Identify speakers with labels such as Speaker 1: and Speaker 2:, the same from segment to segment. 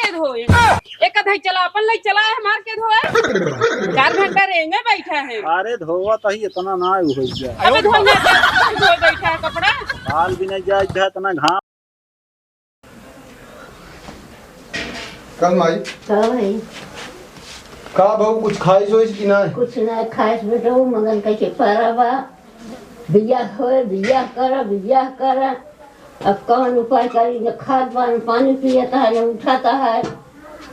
Speaker 1: के धोए एक कथा चला अपन ले चला है मार के धोए 4 घंटा रहेंगे बैठा है।
Speaker 2: अरे धोवा तो ही इतना ना हो जाए।
Speaker 1: अबे धोने धो बैठा है कपड़ा
Speaker 2: बाल भी नहीं जाए इतना घाम।
Speaker 3: कल माई
Speaker 4: भाई
Speaker 3: का बहु कुछ खाई सोच कि ना
Speaker 4: कुछ ना खास बेटा मगन के पारा बा बिया होए बिया कर अब कौन उपाय करी न खाद पानी पियता है न उठाता है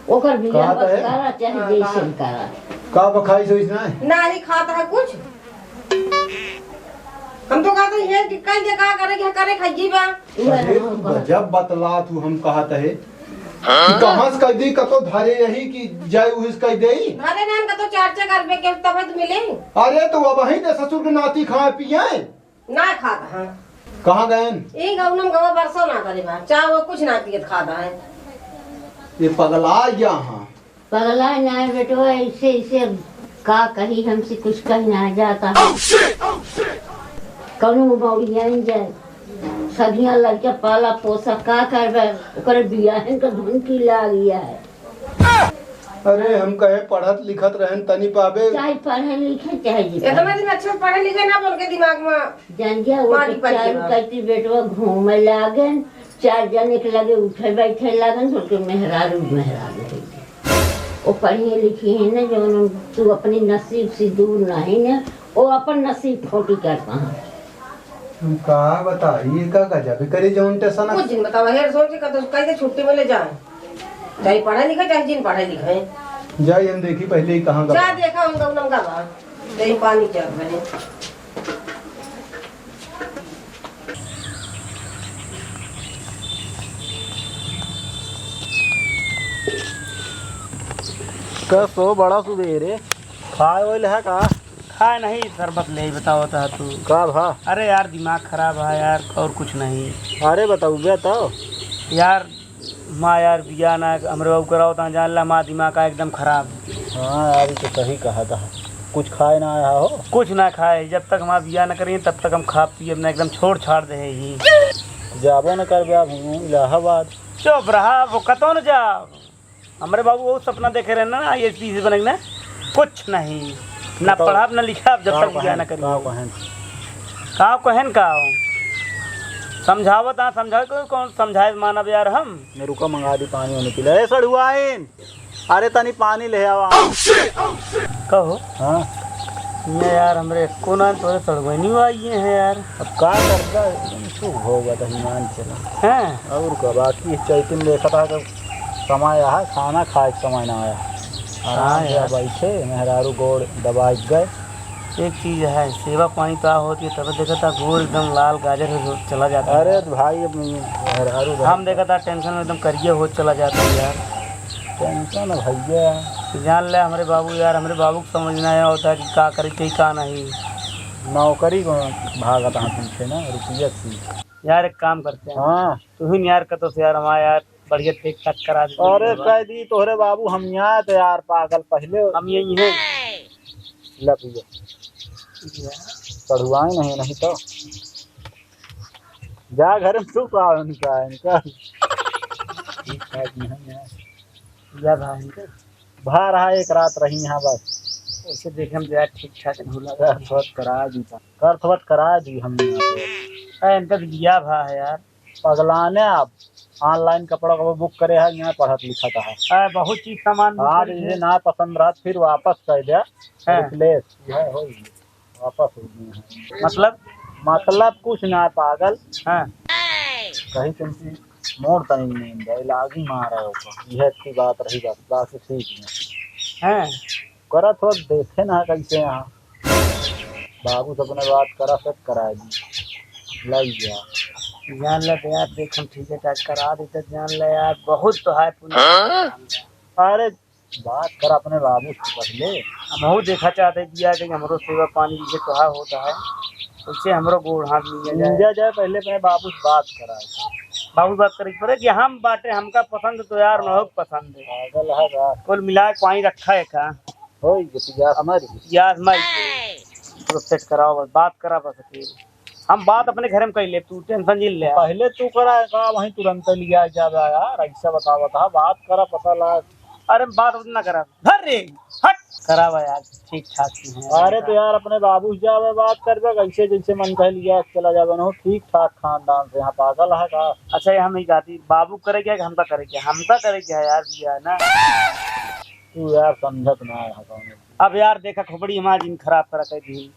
Speaker 4: ओकर बिया करा चाहे जैसे करा
Speaker 3: का बखाई सोच ना
Speaker 5: ना ही खाता है कुछ। हम तो कहते हैं कि कल के का करे खाई बा
Speaker 3: जब बतला तू हम कहत है कहां से कह दी कतो धारे यही कि जाय उस कह देई
Speaker 5: अरे नान का तो चार कर पे के तब तो मिले।
Speaker 3: अरे तो अब वही ते ससुर के नाती खाए पिए
Speaker 5: ना खाता है
Speaker 3: कहां गए
Speaker 5: ए गौनम गवा बरसो ना करे बा चाहे वो कुछ ना पियत खाता है।
Speaker 3: ये पगला यहाँ
Speaker 4: पगला ना बेटो ऐसे ऐसे का कही हमसे कुछ कह ना जाता है कौनो मौड़िया जाए सदियां लड़के पाला पोसा का करबे ओकर बियाहन का धुन की लागिया है।
Speaker 3: अरे हम कहे पढ़त लिखत रहन तनी पाबे
Speaker 4: चाहे पढ़े लिखे चाहे
Speaker 5: इतना दिन अच्छे पढ़े लिखे ना बोल के दिमाग में
Speaker 4: जान गया वो चालू करती बेटवा घूमे लागन 4 जने के लगे उठे बैठे लागन तो के मेहरारू वो पढ़ी लिखी है ना जो तू अपनी नसीब से दूर नहीं ना वो अपन नसीब खोटी करता है।
Speaker 3: हम का बताइए का गजब करे जौन टेसन
Speaker 5: कुछ दिन बतावा हेर सोच के तो कहीं छुट्टी में ले जाए चाहे पढ़े लिखे चाहे जिन पढ़े लिखे
Speaker 3: जाई हम देखी पहले ही कहां
Speaker 5: जा देखा हम गौनम का बा दही पानी चल रहे
Speaker 2: कसो बड़ा सुबेरे खाए वाले है का
Speaker 6: खाए नहीं शरबत ले बताओ था तू
Speaker 2: का भा।
Speaker 6: अरे यार दिमाग खराब है यार और कुछ नहीं।
Speaker 2: अरे बताओ बताओ
Speaker 6: यार माँ यार बिया ना हमरे बाबू कराओ ता जान ला माँ दिमाग का एकदम खराब।
Speaker 2: हाँ यार तो सही कहा था कुछ खाए ना आया हो
Speaker 6: कुछ ना खाए जब तक माँ बिया ना करें तब तक हम खा पिए अपना एकदम छोड़ छाड़ दे ही
Speaker 2: जाबो न कर ब्याह इलाहाबाद
Speaker 6: चुप रहा वो कतो न जाओ हमारे बाबू वो सपना देखे रहे ना ये चीज बने ना कुछ नहीं ना पढ़ा ना लिखा जब तक बिया ना करें का कहन का समझावत समझाओ कौन समझाए मानव यार हम
Speaker 2: मैं रुका मंगा दी पानी होने के लिए सड़ुआइन अरे तनी पानी ले आवा
Speaker 6: कहो।
Speaker 2: हाँ
Speaker 6: ये यार हमरे कोना थोड़े सड़गनी आई हैं यार
Speaker 2: अब का करता शुभ होगा तो ईमान चला
Speaker 6: हैं
Speaker 2: और का बाकी चैतिन देखा था तो समय आया खाना खाए समय ना आया आराम से बैठे मेहरारू गोड़ दबा गए।
Speaker 6: एक चीज़ है सेवा पानी तो होती है तब देखा था गोल एकदम लाल गाजर हो चला जाता है।
Speaker 2: अरे भाई मेहरारू
Speaker 6: हम देखा था टेंशन में एकदम करिए हो चला जाता है यार
Speaker 2: टेंशन भैया
Speaker 6: जान ले हमारे बाबू यार हमारे बाबू को समझना है होता है कि का करे कहीं का नहीं
Speaker 2: नौकरी को भागत हाँ पीछे ना रुपया सी
Speaker 6: यार एक काम करते हैं
Speaker 2: हाँ
Speaker 6: तू ही यार कतो से यार हमारा यार बढ़िया ठीक ठाक करा दे।
Speaker 2: अरे कह दी तोहरे बाबू हम यहाँ थे यार पागल पहले
Speaker 6: हम यही हैं
Speaker 2: लपिया पढ़ुआए नहीं तो जा घर में तू का इनका
Speaker 6: या भाई
Speaker 2: भा रहा एक रात रही यहाँ बस
Speaker 6: उसे देखे हम यार ठीक ठाक भूला
Speaker 2: कर करा दी हम
Speaker 6: इनका दिया भा है यार
Speaker 2: पगलाने आप ऑनलाइन कपड़ा को बुक करे है यहाँ पढ़त लिखा था
Speaker 6: बहुत चीज सामान
Speaker 2: हाँ ये ना पसंद रहा फिर वापस कर दिया रिप्लेस वापस हो गया मतलब कुछ ना पागल
Speaker 6: हाँ
Speaker 2: कहीं तुमसे मोड़ तनी नहीं लागी मारा यह अच्छी बात रही बात ठीक
Speaker 6: है
Speaker 2: करा थोड़ा देखे ना कैसे यहाँ बाबू से अपने बात करा सब करा दी लग गया
Speaker 6: जान ले यार देख हम ठीक है टाइट करा देते जान ले यार बहुत तो है
Speaker 2: अरे बात कर अपने बाबू से पहले
Speaker 6: हम बहुत देखा चाहते दिया कि हमारो सेवा पानी जैसे कहा होता है उससे हमारो गोड़ हाथ
Speaker 2: लिया जाए पहले अपने बाबू से बात करा
Speaker 6: बाबू बात करे पड़े कि हम बाटे हमका पसंद तो यार न पसंद है
Speaker 2: पागल है
Speaker 6: कुल मिला पानी रखा है का
Speaker 2: हो हमारी
Speaker 6: यार मैं सेट कराओ बस बात करा बस हम बात अपने घर में कर ले, तू टेंशन झेल ले।
Speaker 2: पहले तू करा का वहीं तुरंत लिया जाता यार, ऐसा बतावा था, बात करा पता लगा।
Speaker 6: अरे बात ना करा, धर रे हट करावा यार, ठीक ठाक ही है।
Speaker 2: अरे तो यार अपने बाबू से जावे बात कर दे, ऐसे जैसे मन कह लिया चला जावे ना, ठीक ठाक खानदान से, यहाँ पागल है का।
Speaker 6: अच्छा ये हम नहीं कहती बाबू करे क्या, हमका करे क्या, हमका करे क्या यार, दिया है ना।
Speaker 2: तू यार समझत ना है।
Speaker 6: अब यार देखा खोपड़ी हमारी दिन खराब करा कर दी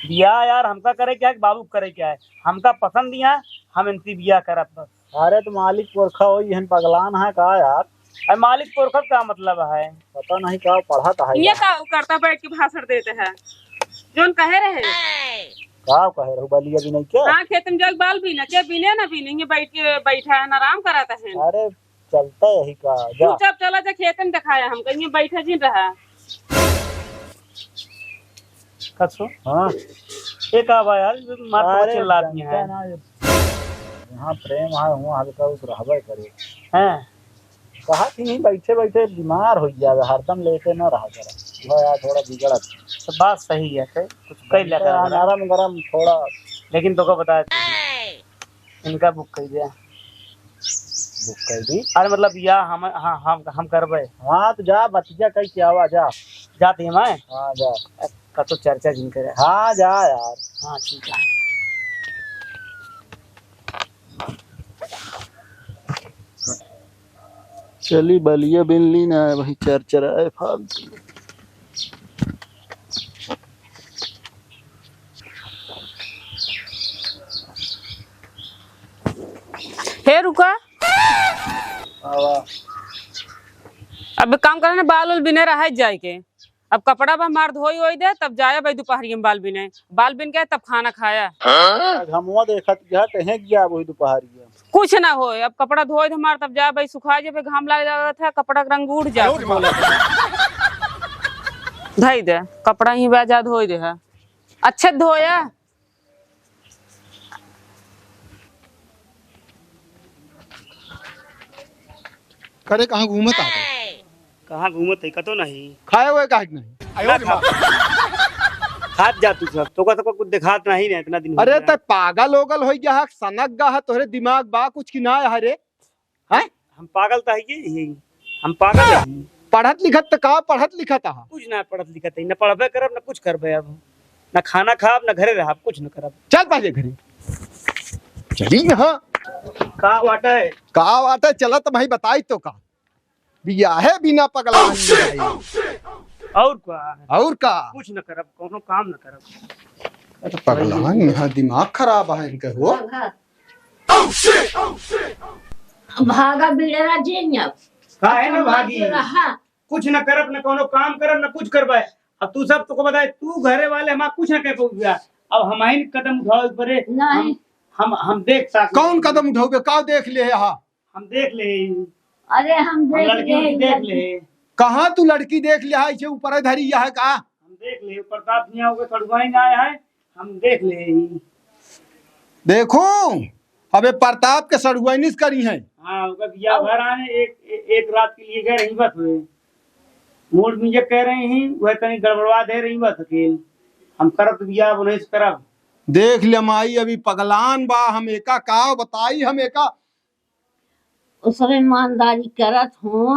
Speaker 6: बिया यार, हमका करे क्या है बाबू करे क्या है, हमका पसंद दिया हम इनकी बिया करब बस।
Speaker 2: अरे तो मालिक पुरखा हो यहन पगलान है का यार।
Speaker 6: अरे मालिक पुरखा का मतलब है
Speaker 2: पता नहीं का पढ़ा था
Speaker 1: ये का करता बैठ के भाषण देते हैं जोन कहे रहे।
Speaker 2: का कहे रहो बलिया भी नहीं क्या।
Speaker 1: हाँ खेत में जग बाल बीना क्या बीने ना बीनेंगे, बैठ के बैठा है आराम कराता है।
Speaker 2: अरे चलता यही का जा।
Speaker 1: चुपचाप चला जा खेत में दिखाया, हम कहीं बैठा जिन रहा।
Speaker 6: कसो
Speaker 2: हाँ
Speaker 6: एक आवा यार मार
Speaker 2: अरे
Speaker 6: चिल्ला दी है
Speaker 2: जनता ना, यहाँ प्रेम है वहाँ हल्का उस रहबे करे
Speaker 6: हैं।
Speaker 2: कहा कि नहीं बैठे बैठे बीमार हो जावे, हरदम लेटे न रहा करा। वो यार थोड़ा बिगड़ा
Speaker 6: तो बात सही है कुछ कई लगा
Speaker 2: नरम गरम थोड़ा।
Speaker 6: लेकिन तो को बता इनका बुक कर दिया,
Speaker 2: बुक कर दी।
Speaker 6: अरे मतलब या हम करबे।
Speaker 2: हाँ तो जा बतिया कहीं क्या आवा जा।
Speaker 6: जाते मैं
Speaker 2: हाँ जा।
Speaker 6: का तो चर्चा जिन करे।
Speaker 2: हाँ जा यार।
Speaker 6: हाँ ठीक है।
Speaker 3: चली बलिया बिन ली ना वही चरचराए फालतू।
Speaker 1: हे रुका,
Speaker 2: आवा।
Speaker 1: अब एक काम करे ना, बाल उल बिने रह जाए के। अब कपड़ा बा मार धोई होई दे, तब जाया भाई दोपहरी में बाल बिने, बाल बिन के तब खाना खाया।
Speaker 2: घमुआ देखत गया कहीं गया वही दोपहरी।
Speaker 1: कुछ ना हो, अब कपड़ा धोए हमार तब जा भाई सुखा जे, घाम लग रहा था, कपड़ा का रंग उड़ जा धई दे कपड़ा ही बेजा धोई दे है अच्छे धोया।
Speaker 3: करे कहाँ घूमत आ
Speaker 6: कहाँ घूमत है कतो नहीं
Speaker 3: खाए हुए काहे नहीं।
Speaker 6: खात जा तू सब तो का कुछ दिखात नहीं है इतना दिन हो
Speaker 3: अरे
Speaker 6: गया।
Speaker 3: त पागल होगल हो गया है, सनक गा है तोहरे दिमाग बा कुछ की ना है रे। हैं
Speaker 6: हम पागल तो है ये हम पागल है
Speaker 3: पढ़त लिखत त का पढ़त लिखत हा।
Speaker 6: कुछ ना पढ़त लिखत है, न पढ़बे करब न कुछ करबे, अब न खाना खाब न घरे रहब, कुछ न करब।
Speaker 3: चल पहले घरे चली यहाँ
Speaker 6: का वाटा है
Speaker 3: का आटा चलत भाई बताई तो का बिया है बिना पगला
Speaker 6: और का
Speaker 3: और का
Speaker 6: कुछ न करब, कोनो काम न करब।
Speaker 3: पगलान यहाँ दिमाग खराब है इनके हो।
Speaker 4: भागा बिड़रा जेन्या
Speaker 6: का है ना भागी,
Speaker 4: रहा।
Speaker 6: कुछ न करब न कोनो काम करब न कुछ करबे। अब तू सब तो को बताए तू घरे वाले हम कुछ न कह पहुंच, अब हमारी कदम उठाओ परे।
Speaker 4: नहीं
Speaker 6: हम देख सकते
Speaker 3: कौन कदम उठाओगे का देख ले हा।
Speaker 6: हम देख ले,
Speaker 4: अरे हम देख
Speaker 6: लड़की देख ले,
Speaker 3: कहाँ तू लड़की देख लिया है इसे ऊपर धरी है का।
Speaker 6: हम देख ले प्रताप नहीं होगे खड़ुआई ना आए हैं, हम देख ले।
Speaker 3: देखो अबे प्रताप के सड़ुआनिस करी है।
Speaker 6: हाँ उनका बिया भर आने एक रात के लिए गए रही बस हुए मूड मुझे कह रही हैं वह कहीं गड़बड़वा दे रही बस अकेल हम करब बिया उन्हें करब।
Speaker 3: देख ले माई अभी पगलान बा, हम एका का बताई हम एका
Speaker 4: उसमें ईमानदारी करत हो,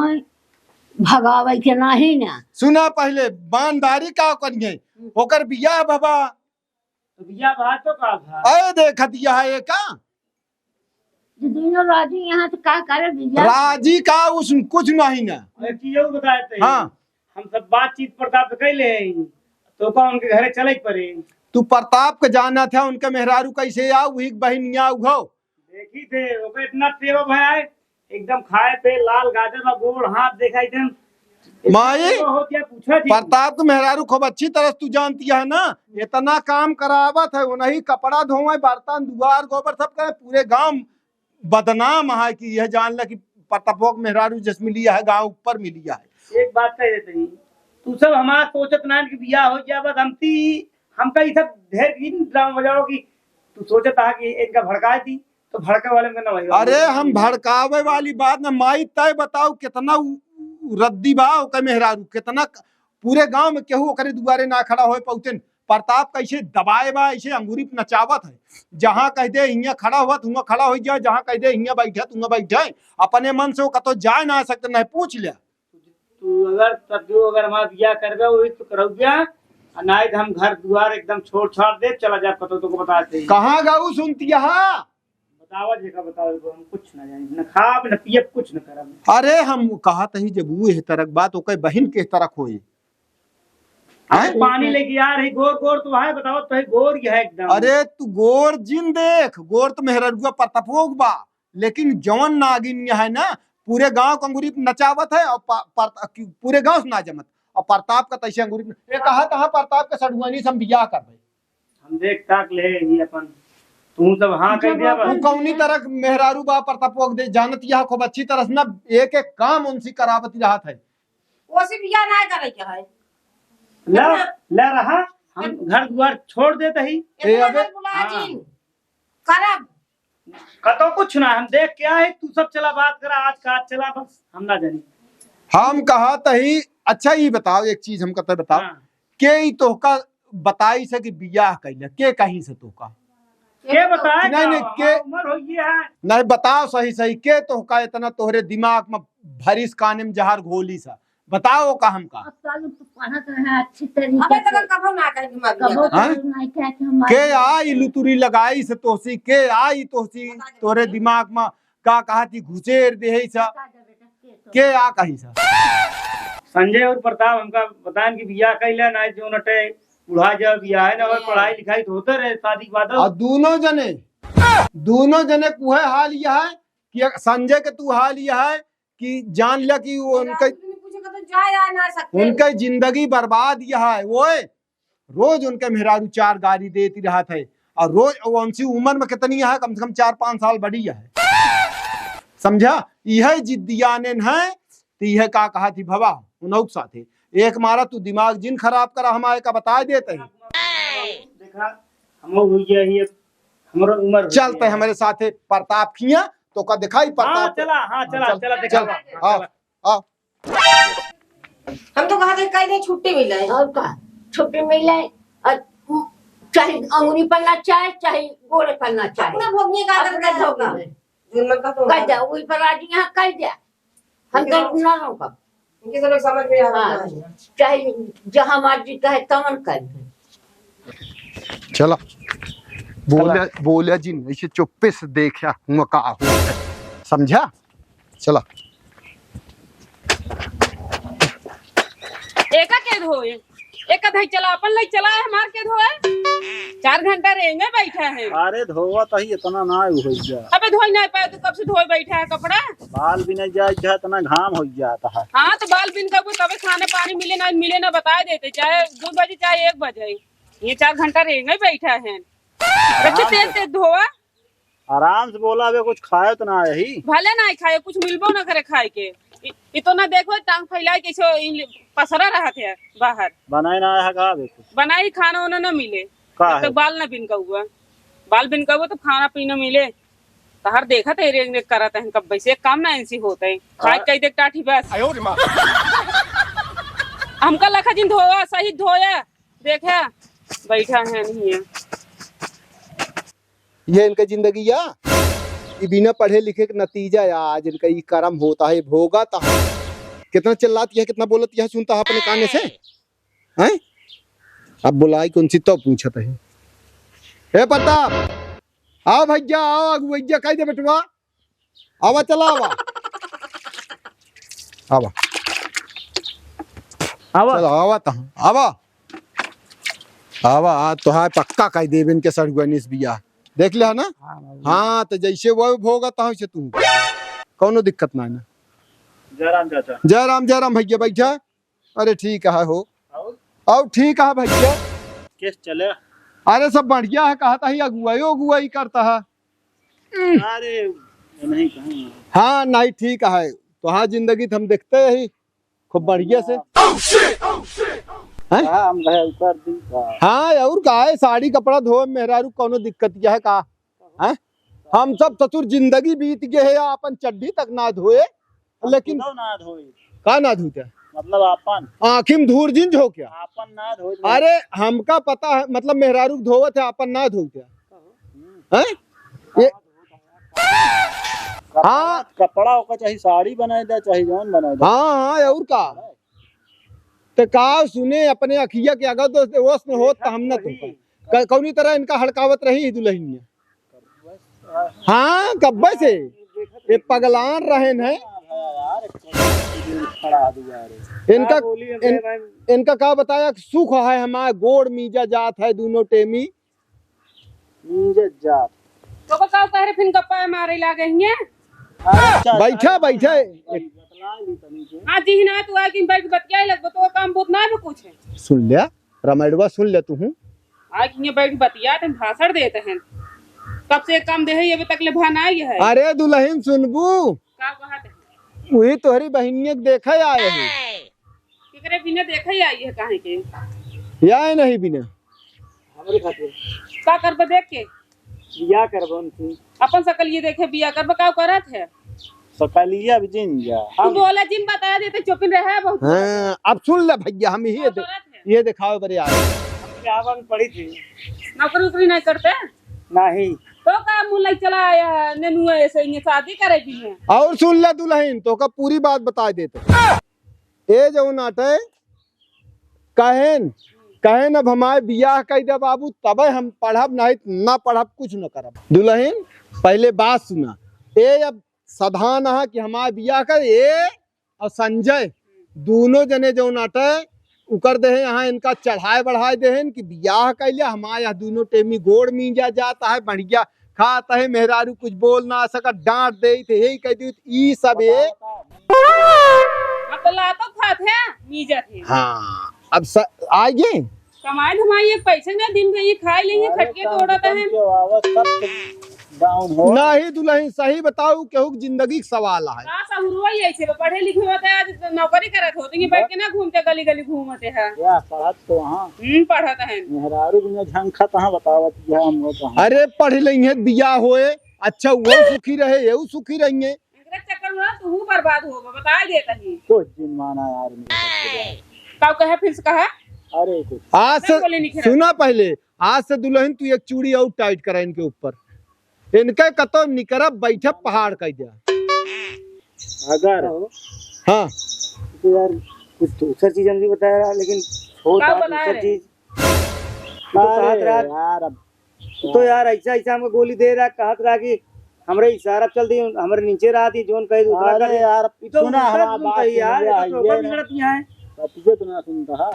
Speaker 4: भगावे के नहीं ना।
Speaker 3: सुना पहले बानदारी का करिए ओकर बिया बाबा
Speaker 6: तो बिया बात तो का था
Speaker 3: अरे देख दिया है एका
Speaker 4: जो दोनों राजी यहाँ तो का करे बिया
Speaker 3: राजी का उस कुछ नहीं ना।
Speaker 6: ये बताए थे
Speaker 3: हाँ
Speaker 6: हम सब बातचीत प्रताप से कैले तो का उनके घरे चले पड़े।
Speaker 3: तू प्रताप के जाना था उनके मेहरारू कैसे आओ वही बहनिया उघो
Speaker 6: देखी थे ओके इतना तेवा भया है एकदम खाए पे लाल गाजर में गोड़ हाथ देखा एकदम
Speaker 3: माई
Speaker 6: हो गया पूछा थी
Speaker 3: प्रताप तो मेहरारू खूब अच्छी तरह तू जानती है ना, इतना काम करावत है वो नहीं कपड़ा धोवे बर्तन दुआर गोबर सब करे, पूरे गांव बदनाम है कि यह जान ल कि प्रतापो के मेहरारू जिस मिलिया है गांव ऊपर मिलिया है।
Speaker 6: एक बात कह देते तू सब हमारा सोचत ना कि बिया हो गया बस हमका ये सब ढेर ड्रामा बजाओ कि तू सोचता है कि इनका भड़काए थी तो भड़के वाले में ना वही।
Speaker 3: अरे हम भड़कावे वाली बात ना माई तय बताओ कितना रद्दी बा ओकर मेहरारू कितना पूरे गांव में केहू ओकरे दुआरे ना खड़ा होए पहुंचन प्रताप कैसे दबाए बा ऐसे अंगूरी पे नचावत है। जहाँ कह दे हियाँ खड़ा हुआ तुम खड़ा हो जाए, जहाँ कह दे हियाँ बैठे तुम बैठे। अपने मन से वो कतो जा ना सकते, नहीं पूछ लिया।
Speaker 6: तू अगर तब जो अगर हमारा बियाह करबे वही तो करो बियाह, नहीं तो हम घर द्वार एकदम छोड़ छाड़ दे चला जा। पता तो को बताते
Speaker 3: कहाँ गाऊ सुनती है।
Speaker 6: बतावा जेका बताओ हम कुछ ना जानी, न खाब न पियब कुछ न करब।
Speaker 3: अरे हम कहत ही जब वो है तरक बात ओके बहन के तरक होई।
Speaker 6: पानी लेके आ रही गोर गोर तो है, बताओ तो है गोर ही है एकदम।
Speaker 3: अरे तू गोर जिन देख, गोर तो मेहरुआ प्रतापोग बा, लेकिन जवन नागिन है ना पूरे गांव को अंगूरी पे नचावत है और पूरे गांव से ना जमत। और प्रताप का तैसे अंगूरी पे ये कहा प्रताप के सड़ुआनी से हम बियाह करबे।
Speaker 6: हम देख ताक ले ही अपन तू सब हाँ कह दिया बा।
Speaker 3: तू कौनी तरह मेहरारू बा प्रतापोग दे जानत यह खूब अच्छी तरह से ना एक एक काम उनसी करावती रहत है।
Speaker 5: वो से बियाह ना करे के है।
Speaker 6: ला रहा हम घर द्वार छोड़ देते ही
Speaker 5: इतना बुला जी करब
Speaker 6: कतो कुछ ना हम देख के आए। तू सब चला बात करा आज का आज चला बस हम ना जानी।
Speaker 3: हम कहा तही अच्छा ये बताओ एक चीज हम कहते बताओ
Speaker 6: हाँ।
Speaker 3: के ई तोहका बताई से कि बियाह कैले के कहीं से तोहका
Speaker 6: के बताए
Speaker 3: नहीं, नहीं, के-
Speaker 6: उम्र हो गई है।
Speaker 3: नहीं बताओ सही सही के तोहका इतना तोहरे दिमाग में भरिस काने में जहर घोली सा बताओ का हमका
Speaker 4: पढ़त रहे अच्छी
Speaker 5: अबे
Speaker 4: तरीके
Speaker 5: तक कबो ना कहे कि मत
Speaker 4: कबो
Speaker 3: हाँ?
Speaker 4: नहीं कहे कि हमारे
Speaker 3: के आई लुतुरी लगाई से तोसी के आई तोसी तोरे दिमाग में का कहा थी घुसेर दे सा के आ कही सा।
Speaker 6: संजय और प्रताप हमका बताएं कि बियाह कैले ना जो नटे बुढ़ा जा बियाह है ना और पढ़ाई लिखाई तो होते रहे शादी के बाद।
Speaker 3: और दोनों जने कुहे हाल यह है कि संजय के तू हाल यह है कि जान लिया कि वो उनके
Speaker 5: पूछे तो जाए आ ना सकते।
Speaker 3: उनके जिंदगी बर्बाद यह है। वो रोज उनके मेहरारू 4 गाड़ी देती रहा थे और रोज उनसी उम्र में कितनी है कम से कम 4-5 साल बड़ी है। समझा यह जिद्दियाने है तो यह का कहा थी भवा उनौक साथे एक मारा तू दिमाग जिन खराब करा हमारे का बता देते हैं।
Speaker 6: देखा हम हुई है हमारा उम्र
Speaker 3: चलते हमारे साथे प्रताप किया तो का दिखाई
Speaker 6: हाँ
Speaker 3: प्रताप
Speaker 6: चला हाँ चला चला
Speaker 3: चल
Speaker 6: देखा
Speaker 3: आओ आओ
Speaker 5: हम तो कहा थे कई दिन छुट्टी मिले
Speaker 4: और का छुट्टी मिले और चाहे अंगुली पन्ना चाहे गोड़े पन्ना चाहे
Speaker 5: अपना भोगने का आदर
Speaker 4: अपने
Speaker 5: कर होगा
Speaker 4: भोगने।
Speaker 5: जुर्मन का तो
Speaker 4: कह दे वही पर आज यहाँ कह दे हम तो ना रोका
Speaker 5: इनके सब समझ में आ
Speaker 4: हाँ
Speaker 5: रहा है।
Speaker 4: चाहे जहाँ मर्जी कहे तमन कर
Speaker 3: चला बोलिया जी ऐसे चुप्पे से देखा हुआ का हुआ है। समझा चला
Speaker 1: एका के धोए एक कथई चला अपन ले चला है हमार के धोए 4 घंटा रेंगे बैठा है।
Speaker 2: अरे धोवा तो ही इतना ना हो जा।
Speaker 1: अबे धोई नहीं पाए तो कब से धोए बैठा है कपड़ा।
Speaker 2: बाल भी नहीं जा इतना घाम हो जाता है।
Speaker 1: हाँ तो बाल बिन कब कभी खाने पानी मिले ना बता देते चाहे 2 बजे चाहे 1 बजे ये 4 घंटा रेंगे बैठा है। बच्चे तेज धोआ
Speaker 2: आराम से बोला अबे कुछ खाए तो ना यही
Speaker 1: भले ना खाए कुछ मिलबो ना करे खाए के तो ना देखो टांग फैलाए कैसे पसरा रहा थे बाहर
Speaker 2: बनाए ना है कहा कुछ
Speaker 1: बनाई खाना उन्हें न मिले
Speaker 2: का
Speaker 1: तो बाल न बिन हुआ बाल बिन हुआ तो खाना पीना मिले तो हर देखा थे रेंग करत है कब वैसे काम ना ऐसी होता है खाए कई देख टाठी बस हमका लखा जिन धोया सही धोया देखा बैठा है नहीं है
Speaker 3: ये इनका जिंदगी या ये बिना पढ़े लिखे का नतीजा या आज इनका ये कर्म होता है भोगाता है। कितना चिल्लाती है कितना बोलती है सुनता है अपने काने से हैं। अब बुलाई कौन सी तो पूछत है हे प्रताप आओ भैया आओ भैया कह दे बेटवा आवा चला आवा आवा
Speaker 6: आवा
Speaker 3: चलो आवा तो आवा आवा आ तो है पक्का कह देव इनके सड़गनिस बिया देख लिया ना। हाँ तो जैसे वो भोगता है तू कौनो दिक्कत ना ना।
Speaker 2: जयराम चाचा
Speaker 3: जय राम भैया बैठा। अरे ठीक है हो और ठीक है भैया
Speaker 2: किस चले।
Speaker 3: अरे सब बढ़िया है कहता ही अगुवाई करता है।
Speaker 2: अरे नहीं कहूँ
Speaker 3: हाँ नहीं ठीक है तो हाँ जिंदगी तो हम देखते ही खूब बढ़िया से
Speaker 2: हम गए ऊपर दी
Speaker 3: हाँ और का है साड़ी कपड़ा धोए मेहरारू कोनो दिक्कत यह है का है। हम सब ससुर जिंदगी बीत गए है अपन चड्डी तक ना धोए लेकिन
Speaker 2: ना धोए
Speaker 3: का ना धोते
Speaker 2: मतलब आपन
Speaker 3: आँखी में धूर जिंज हो क्या?
Speaker 2: आपन ना धो
Speaker 3: अरे हमका पता है, मतलब मेहरारू धोवत है अपन ना धो क्या? हैं? ये हाँ
Speaker 2: कपड़ा होगा, चाहे साड़ी बनाए दे चाहे जौन बनाए दे।
Speaker 3: हाँ और का तो का सुने अपने अखिया के अगर तो ओस में होत तो हम न तो कौनी तरह इनका हड़कावत रही दुल्हनिया। हाँ कब्बे से ये पगलान रहे हैं इनका इनका का बताया सुख है हमारा गोड़ मीजा जात है दोनों टेमी
Speaker 2: जात
Speaker 1: तो को का कह रे फिन गप्पा मारे लागे हिए।
Speaker 3: बैठा बैठा
Speaker 1: हां जी ना तू आ कि बैठ बतियाई लग तो काम बहुत ना भी कुछ है।
Speaker 3: सुन लिया रमैडवा सुन ले तू
Speaker 1: आ कि ये बैठ बतिया तुम भाषण देते हैं कब से काम दे है ये अभी तक ले भान आई है।
Speaker 3: अरे दुल्हन सुनबू
Speaker 1: का कहत है
Speaker 3: वही तोहरी बहनिया के देखे आए हैं
Speaker 1: केकरे बिना देखे ही आई है काहे के
Speaker 3: या नहीं बिना
Speaker 2: हमरे खातिर
Speaker 1: का करब देख के
Speaker 2: बिया करबन थी
Speaker 1: अपन सकल ये देखे बिया करब का करत है
Speaker 2: सकलिया बिजिन जा
Speaker 1: तू बोला जिम बता देते चुपिन रहे बहुत।
Speaker 3: हाँ अब सुन ले भैया हम ये दिखाओ बड़े यार
Speaker 2: आवन पड़ी थी
Speaker 1: नौकरी उकरी नहीं करते
Speaker 2: नहीं
Speaker 1: तो का मुंह चला आया है नेनुआ ऐसे ये शादी करे भी है।
Speaker 3: और सुन ले दुल्हन तो का पूरी बात बता देते ए जो नाटे कहन कहन अब हमारे बियाह कह दे बाबू तब हम पढ़ब नहीं ना पढ़ब कुछ न करब। दुल्हन पहले बात सुना ए अब साधारण है कि हमारे बियाह कर ए और संजय दोनों जने जो नाटे उकर दे यहाँ इनका चढ़ाए बढ़ाए दे कि बियाह कर लिया हमारे यहाँ दोनों टेमी गोड़ मींजा जाता है बढ़िया खाता है मेहरारू कुछ बोल ना सका डांट दे थे यही कह दी ई सब ये
Speaker 1: अब तो लातो खाते हैं मीजा थे।
Speaker 3: हाँ अब आइए
Speaker 1: कमाए धमाई एक पैसे में दिन में ये खाए लेंगे खटके तोड़ते हैं
Speaker 3: नहीं दुल्हन सही बताओ केहू जिंदगी का सवाल है
Speaker 1: का सहुरुआ ही ऐसे पढ़े लिखे होते हैं आज नौकरी करत होते हैं बैठ के ना घूमते गली गली घूमते हैं
Speaker 2: या पढ़त तो हां
Speaker 1: पढ़त हैं
Speaker 2: मेहरारू बिना झंखा कहां बतावत है हम वो कहां।
Speaker 3: अरे पढ़ लेंगे बिया होए अच्छा वो सुखी रहे ये सुखी रहेंगे
Speaker 1: इनके चक्कर में तू बर्बाद होगा बता देता ही
Speaker 2: कुछ दिन माना यार मेरे
Speaker 1: का कहे फिर से कहा
Speaker 2: अरे कुछ
Speaker 3: आज से सुना पहले आज से दुल्हन तू एक चूड़ी और टाइट करा इनके ऊपर इनके कतो निकरब बैठे पहाड़ कह दिया
Speaker 2: अगर
Speaker 3: हाँ
Speaker 6: तो यार कुछ दूसरा चीज नहीं बताया लेकिन
Speaker 1: क्या बताया रे?
Speaker 6: चीज
Speaker 2: अरे यार अब
Speaker 6: तो यार ऐसा ऐसा हमको गोली दे रहा कहत रहा कि हमरे इशारा चल दी हमरे नीचे रहा थी जोन कहे दूसरा
Speaker 2: अरे
Speaker 6: करे
Speaker 2: यार
Speaker 6: तो
Speaker 2: सुना हमारा बात
Speaker 6: यार
Speaker 2: यार
Speaker 6: ये तो ऊपर बिगड़त यहाँ है
Speaker 2: तुझे तो ना सुनता है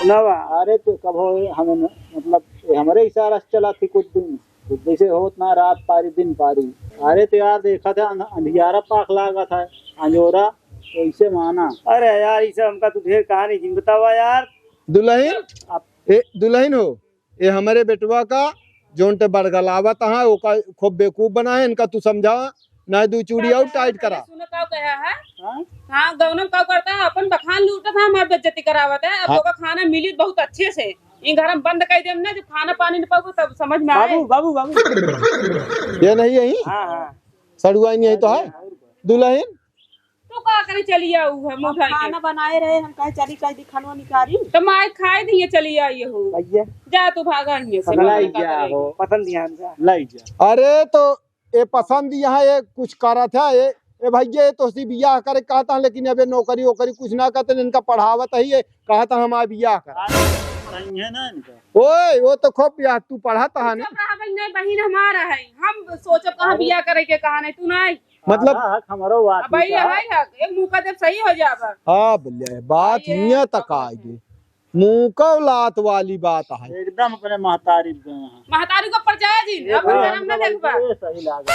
Speaker 6: नवा
Speaker 2: अरे तो कब हो हमें मतलब हमारे इशारा से चला थी कुछ दिन जैसे होत ना रात पारी दिन पारी। अरे तो यार देखा था अंधियारा पाक लागा था अंजोरा तो इसे माना।
Speaker 6: अरे यार इसे हमका तू ढेर कहानी जिन बतावा यार।
Speaker 3: दुल्हन हो ये हमारे बेटवा का जोन ते बड़गलावा तहा ओका खूब बेवकूफ बना है इनका तू समझा ना दू चूड़ी और टाइट करा।
Speaker 1: सुनो का कहा है हां गौनम का करता है अपन बखान लूटा था हमार बेइज्जती करावत है अब ओका खाना मिली बहुत अच्छे से इन घर में बंद कर देम ना जब खाना पानी न पाओ तब समझ में आए।
Speaker 6: बाबू बाबू बाबू
Speaker 3: ये नहीं यही
Speaker 6: हां हां
Speaker 3: सड़ुआ नहीं है तो है दुल्हन
Speaker 1: तू का करे चली आऊ है मुंह ढाई
Speaker 5: खाना बनाए रहे हम कहे चली कह दी खानवा निकारी
Speaker 1: तो माय खाए दिए चली आई हो
Speaker 6: भैया
Speaker 1: जा तू भागा ही से
Speaker 2: लाई जा हो
Speaker 6: पसंद ध्यान से
Speaker 2: लाई जा।
Speaker 3: अरे तो ये पसंद यहाँ ये कुछ करा था ये भैया तो सी बियाह करे कहता लेकिन अबे नौकरी वोकरी कुछ ना करते इनका पढ़ावत है ये कहता हमारा बियाह कर
Speaker 2: है ना इनका
Speaker 3: ओए वो तो खूब बियाह तू पढ़ाता है
Speaker 1: नहीं बहन हमारा है हम सोचो कहां बियाह करे के कहां नहीं तू नहीं
Speaker 3: मतलब
Speaker 2: हमारो बात
Speaker 1: भाई है एक मुंह का जब सही हो जाबा।
Speaker 3: हाँ बोलिए बात हिया तक आएगी मुंह का लात वाली बात है
Speaker 2: एकदम अपने महतारी
Speaker 1: महतारी को परचाया जी अब हम ना देखबा
Speaker 2: सही लागा।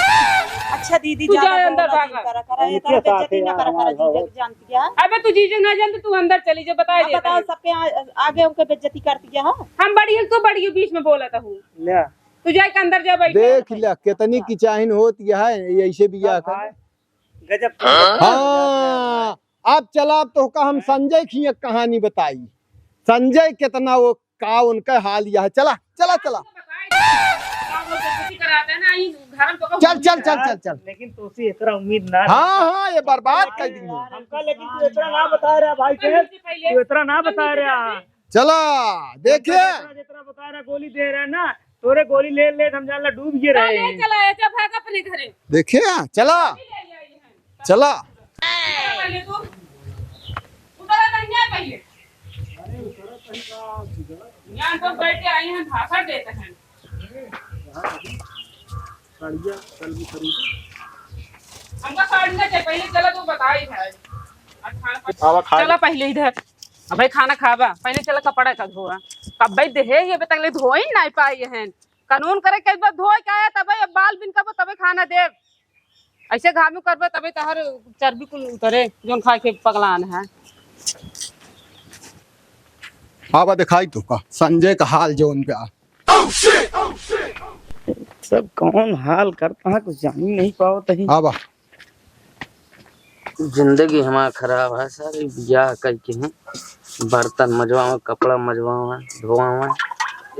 Speaker 5: अच्छा दीदी
Speaker 1: तू जा
Speaker 5: ज्यादा
Speaker 1: अंदर
Speaker 5: बोला
Speaker 1: भागा।
Speaker 5: करा करा ये तरह बेइज्जती ना करा करा जीजा की जानती है।
Speaker 1: अबे तू जीजे ना जानते तू अंदर चली जा बता दे
Speaker 5: बताओ सबके आगे उनके बेइज्जती करती है।
Speaker 1: हम बड़ी है तू बड़ी बीच में बोला था हूं
Speaker 6: ले
Speaker 1: तू जाए के अंदर जा बैठ
Speaker 3: देख लिया कितनी की चाहन होती है ऐसे बियाह कर।
Speaker 6: गजब
Speaker 3: हाँ अब चला तो का हम संजय की एक कहानी बताई संजय कितना वो का उनका हाल यह चला चला चला
Speaker 1: कराते हैं ना ये घर में तो
Speaker 3: चल चल चल चल चल।
Speaker 6: लेकिन तुझसे इतना उम्मीद ना
Speaker 3: हाँ हाँ ये बर्बाद कर देंगे।
Speaker 6: हमका, लेकिन तू इतना ना बता रहा भाई थे, तू इतना ना बता रहा।
Speaker 3: चला देखिए
Speaker 6: जितना बता रहा गोली दे रहा है ना, तोरे गोली ले ले हम जाला डूब गए रहे।
Speaker 1: चला ऐसे भाग अपने घरे
Speaker 3: देखिए चला चला।
Speaker 1: पहले तो उधर नहीं है पहले यहाँ तो बैठ के आई हैं भाषण देते हैं। हमको साड़ी ना चाहिए पहले चला तो बताई है। चला पहले इधर अब भाई खाना खावा पहले चला कपड़ा का धोआ कब भाई देहे ये तक ले धोई नहीं पाई हैं कानून करे कई बार धोए का है तब बाल बिन कब तबे खाना दे ऐसे घामू करबे तबे तहर चर्बी कुल उतरे जोन खा के पगलान है।
Speaker 3: आवा दिखाई तो का संजय का हाल जोन पे
Speaker 6: सब कौन हाल करता है कुछ जान ही नहीं पाओ तही।
Speaker 3: आवा
Speaker 7: जिंदगी हमारा खराब है सर, ब्याह करके हैं, बर्तन मजवावा, कपड़ा मजवावा, धोवावा,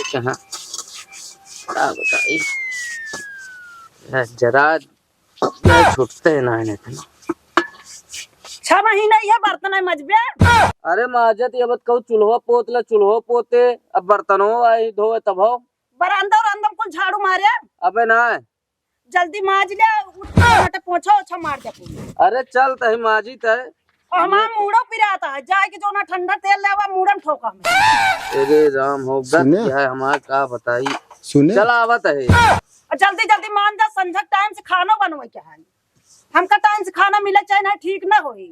Speaker 7: कहाँ क्या बताइए जरा छुटते है ना इन्हें।
Speaker 5: 6 महीना ये बर्तन है मजबे।
Speaker 7: अरे माजत ये बत कहूँ चूल्हा पोतला चूल्हा पोते अब बर्तनों आई धोए तब हो
Speaker 5: बरामदा और अंदर कुल झाड़ू मारे
Speaker 7: अबे ना
Speaker 5: जल्दी माज ले उठ पोछो अच्छा मार दे पूरी।
Speaker 7: अरे चल तही माजी तय
Speaker 5: और हमारा मूड़ो पिराता है जाए के जो ना ठंडा तेल लेवा मूड़न ठोका में।
Speaker 7: तेरे राम हो
Speaker 3: सुने?
Speaker 7: गया है हमारा का बताई।
Speaker 3: सुने
Speaker 7: चल आवत है
Speaker 5: और जल्दी जल्दी मान जा संझक टाइम से खाना बनवे के है हमका टाइम से खाना मिले चाहे ना ठीक ना होई।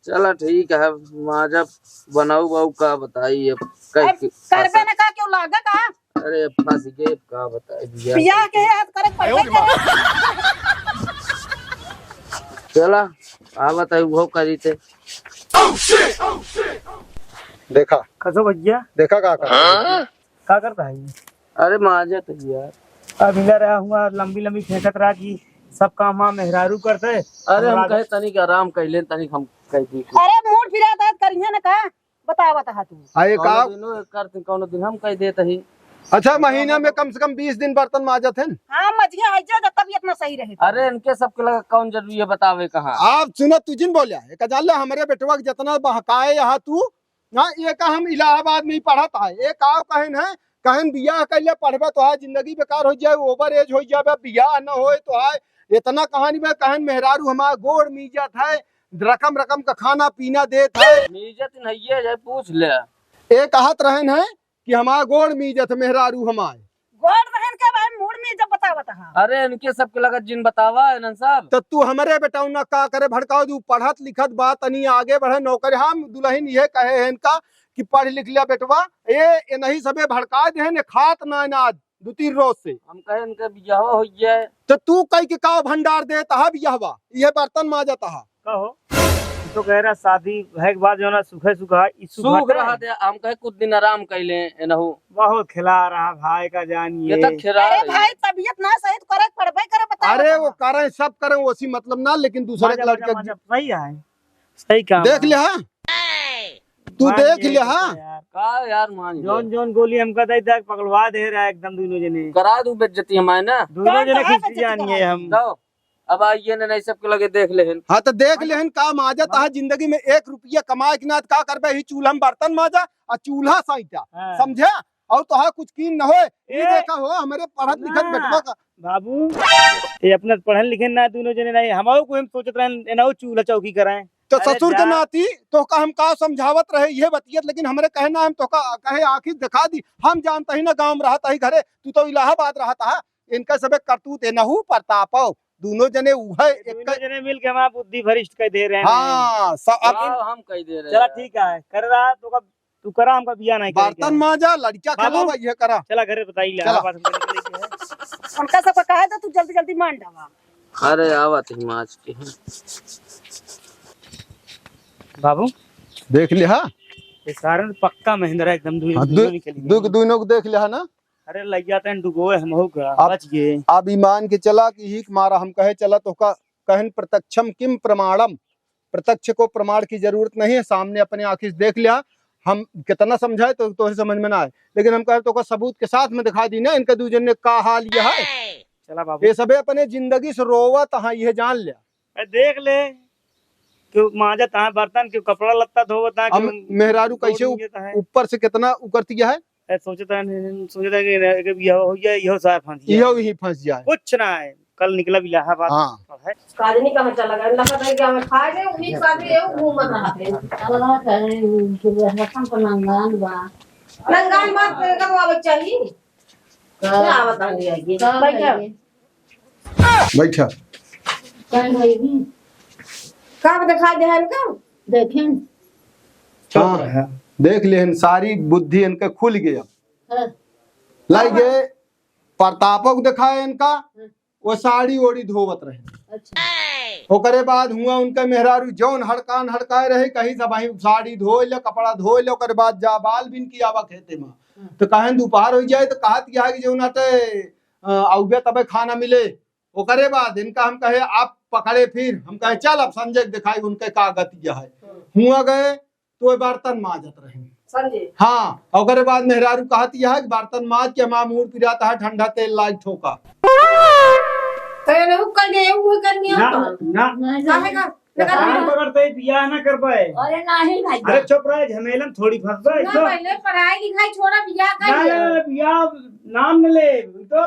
Speaker 7: चला ठीक है माजा बनाऊ बाऊ का बताई अब
Speaker 5: करबे ना का क्यों लागा का।
Speaker 7: अरे फंस गए का बताई दिया
Speaker 5: बियाह के याद करे पड़बे
Speaker 7: चला आवत है वो करी थे।
Speaker 3: देखा
Speaker 6: कसो भैया
Speaker 3: देखा
Speaker 6: क्या करता है ये?
Speaker 7: अरे माजा तो यार
Speaker 6: अब हिला रहा हुआ लंबी लंबी फेंकत रहा कि सब काम वहाँ मेहरारू करते।
Speaker 7: अरे हम कहे तनिक आराम कर ले तनिक हम कह दी
Speaker 5: अरे मूड फिराता करिए ना का बतावा ता तू।
Speaker 3: आए का
Speaker 7: करते कौन दिन हम कह देते ही।
Speaker 3: अच्छा महीने में कम से कम 20 दिन बर्तन माजत है।
Speaker 5: हाँ मजिया आई जा तब इतना सही रहे।
Speaker 7: अरे इनके सबके लगा कौन जरूरी है बतावे कहाँ।
Speaker 3: आप सुनो तुझिन बोलिया एक जान ले हमारे बेटवा के जितना बहकाए यहाँ तू हाँ ये का हम इलाहाबाद में ही पढ़ता है एक आओ कहन बियाह कैले पढ़बे तो है जिंदगी बेकार हो जाए ओवर एज हो जाए बियाह न हो तो है इतना कहानी में कहन मेहरारू हमारा गोड़ मीजत है रकम रकम का खाना पीना देत है।
Speaker 7: मीजत नहीं है जाए पूछ ले।
Speaker 3: एक कहत रहन है कि हमारा गोड़ मीजत मेहरारू हमारे
Speaker 5: गोड़ बहन के भाई मूड में जब बतावा ता।
Speaker 7: अरे इनके सबके लगा जिन बतावा है ना सब।
Speaker 3: तो तू हमारे बेटा ना का करे भड़काओ तू पढ़त लिखत बात तनी आगे बढ़े नौकरी हम दुल्हन ये कहे है इनका कि पढ़ लिख लिया बेटवा ये नहीं सबे भड़का दे है खात ना अनाज 2-3 रोज से।
Speaker 7: हम कहे इनका बियाह हो जाए
Speaker 3: तो तू कई के का भंडार देता है बियाहवा ये बर्तन माजता है
Speaker 6: कहो तो कह रहा शादी है के बाद जो ना सूखे सूखा
Speaker 7: सूख रहा थे हम कहे कुछ दिन आराम कर ले नहु
Speaker 6: बहुत खिला रहा भाई का जानिए।
Speaker 7: ये तक खिला
Speaker 5: अरे भाई तबीयत ना सही तो करे पढ़बे करे बता।
Speaker 3: अरे वो करे सब करे उसी मतलब ना लेकिन दूसरे के लड़के
Speaker 6: सही है सही काम
Speaker 3: देख लिया तू देख लिया
Speaker 7: का यार मान
Speaker 6: जोन जोन गोली हमका दे दे पकड़वा दे रहा है एकदम दोनों जने
Speaker 7: करा दूं बेइज्जती हमारे ना
Speaker 6: दोनों जने खिंच जानिए हम।
Speaker 7: जाओ अब आइए नहीं सबके लगे देख ले
Speaker 3: हाँ तो देख लेहन का माजत है जिंदगी में 1 रुपया कमाए के ना का करबे ही चूल्हा में बर्तन माजा और चूल्हा साइटा समझे और तो हाँ कुछ कीन न हो ये देखा हो हमारे पढ़त लिखत बेटवा का
Speaker 6: बाबू ये अपना पढ़न लिखन ना दोनों जने नहीं हमारो को हम सोचत रहे ना चूल्हा चौकी कराएं
Speaker 3: तो ससुर के नाती तो का हम का समझावत रहे ये बतियत लेकिन हमारे कहना हम तो का कहे आखिर दिखा दी हम जानता ही ना गाँव में रहता ही घरे तू तो इलाहाबाद रहता है इनका सबे करतूत नहू प्रताप दोनों जने
Speaker 6: जने मिल के हमारा बुद्धि भरिष्ठ कह दे रहे हैं।
Speaker 3: हाँ
Speaker 7: हम कह दे रहे
Speaker 6: चला ठीक है कर रहा तो तू करा हमका बिया नहीं
Speaker 3: बर्तन माजा लड़का खिलावा ये करा
Speaker 6: चला घरे बताइए
Speaker 5: उनका सब कहा था तू जल्दी जल्दी मान डावा।
Speaker 7: अरे आवत ही माच के
Speaker 6: बाबू
Speaker 3: देख लिया
Speaker 6: ये सारन पक्का महिंद्रा एकदम
Speaker 3: दोनों को देख लिया ना।
Speaker 6: अरे लग जाते हैं डुबो हम हो गया बच गए।
Speaker 3: अब ईमान के चला कि ही मारा हम कहे चला तो का कहन प्रत्यक्षम किम प्रमाणम प्रत्यक्ष को प्रमाण की जरूरत नहीं है सामने अपने आंखों से देख लिया हम कितना समझाए तो समझ में ना आए लेकिन हम कहे तो का सबूत के साथ में दिखा दी ना इनके दूजन ने का हाल यह है
Speaker 6: चला बाबू
Speaker 3: ये सबे अपने जिंदगी से रोवत हाँ ये जान लिया।
Speaker 6: देख ले क्यों माजा ता बर्तन क्यों कपड़ा लत्ता धोवता
Speaker 3: हम मेहरारू कैसे ऊपर से कितना उकरती है,
Speaker 6: सोचता कि यह हो जाए यह साफ फंस जाए
Speaker 3: यही ही फंस जाए।
Speaker 6: कुछ ना है कल निकला भी इलाहाबाद
Speaker 3: हाँ
Speaker 6: है
Speaker 5: काजनी कहाँ चला गया लगा था कि हमें खाए दे उन्हीं के साथ ये घूम रहा है
Speaker 4: चला करे के रकम को नंगान बा
Speaker 5: लंगान बात करेगा वो बच्चा ही क्या बता दिया ये बैठा
Speaker 3: बैठा
Speaker 4: कहीं होगी
Speaker 5: कहाँ दिखा दे है इनका
Speaker 4: देखें
Speaker 3: हाँ देख लेन सारी बुद्धि इनका खुल गया।
Speaker 4: हाँ,
Speaker 3: लाई गए प्रतापक दिखाए इनका वो साड़ी ओड़ी धोवत रहे।
Speaker 4: अच्छा
Speaker 3: ओकरे बाद हुआ उनका मेहरारू जौन हड़कान हड़काए रहे कहीं सब वहीं साड़ी धो ले कपड़ा धो ले ओकरे बाद जा बाल बिन की आवा खेते में तो कहें दोपहर हो जाए तो कहत क्या कि जौन आते औबे तबे खाना मिले। ओकरे बाद इनका हम कहे आप पकड़े फिर हम कहे चल अब संजय दिखाई उनके का गति है। हुआ गए तो बर्तन माजत रहे
Speaker 5: संजय
Speaker 3: हाँ ओकरे बाद मेहरारू कहत यह कि बर्तन माज के मामूर पिराता है ठंडा तेल लाग ठोका
Speaker 5: तो ये वो कर दे वो करनी है
Speaker 6: ना
Speaker 5: काहे का
Speaker 6: काम पकड़ते बियाह ना कर पाए
Speaker 4: अरे नहीं भाई
Speaker 6: अरे चुप रहे झमेलन थोड़ी फंस गए
Speaker 5: ना
Speaker 6: तो
Speaker 5: पहले पढ़ाई लिखाई छोड़ा बियाह कर लिया
Speaker 6: बियाह नाम न ले तो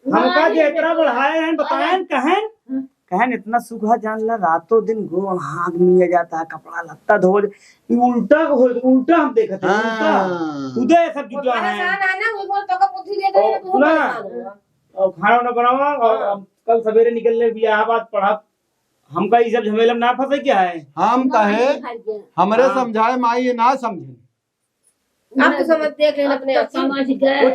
Speaker 6: हमका जेतरा बढ़ाए हैं बताएं कहें इतना सुखा जान ला रातों दिन घो हाथ मिया जाता है कपड़ा लत्ता धो उल्टा हम देखते हैं उल्टा उदय सब जुटा है
Speaker 5: परेशान है ना वो बोल तो का बुद्धि दे दे तू परेशान होगा
Speaker 6: और खाना वाना बनावा और कल सवेरे निकलने बियाह बात पढ़ा हमका ये सब झमेला में ना फंसे क्या है
Speaker 3: हम कहे हमरे समझाए माई ये ना समझे
Speaker 5: आप तो समझ देख लेना अपने
Speaker 4: समझ गए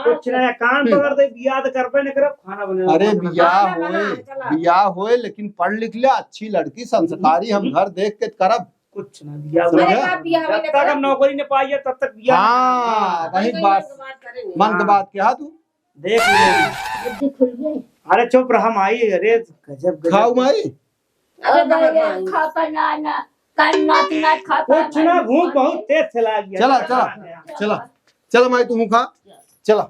Speaker 6: कुछ ना कान पकड़ दे बियाह तो करबे न करब खाना बने
Speaker 3: अरे बियाह होए लेकिन पढ़ लिख ले अच्छी लड़की संस्कारी हम घर देख के करब
Speaker 6: कुछ ना बियाह
Speaker 5: अरे आप बियाह
Speaker 6: जब तक हम नौकरी न पाइए तब तक बियाह
Speaker 3: हाँ वही बात मन की बात क्या तू
Speaker 6: देख ले
Speaker 4: बुद्धि खुल गई
Speaker 6: अरे चुप रहा माई अरे गजब
Speaker 3: खाऊ माई
Speaker 4: अरे खाता ना नाच खाता
Speaker 6: कुछ ना भूख बहुत तेज चला गया
Speaker 3: चला चला चला चला माई तू खा चला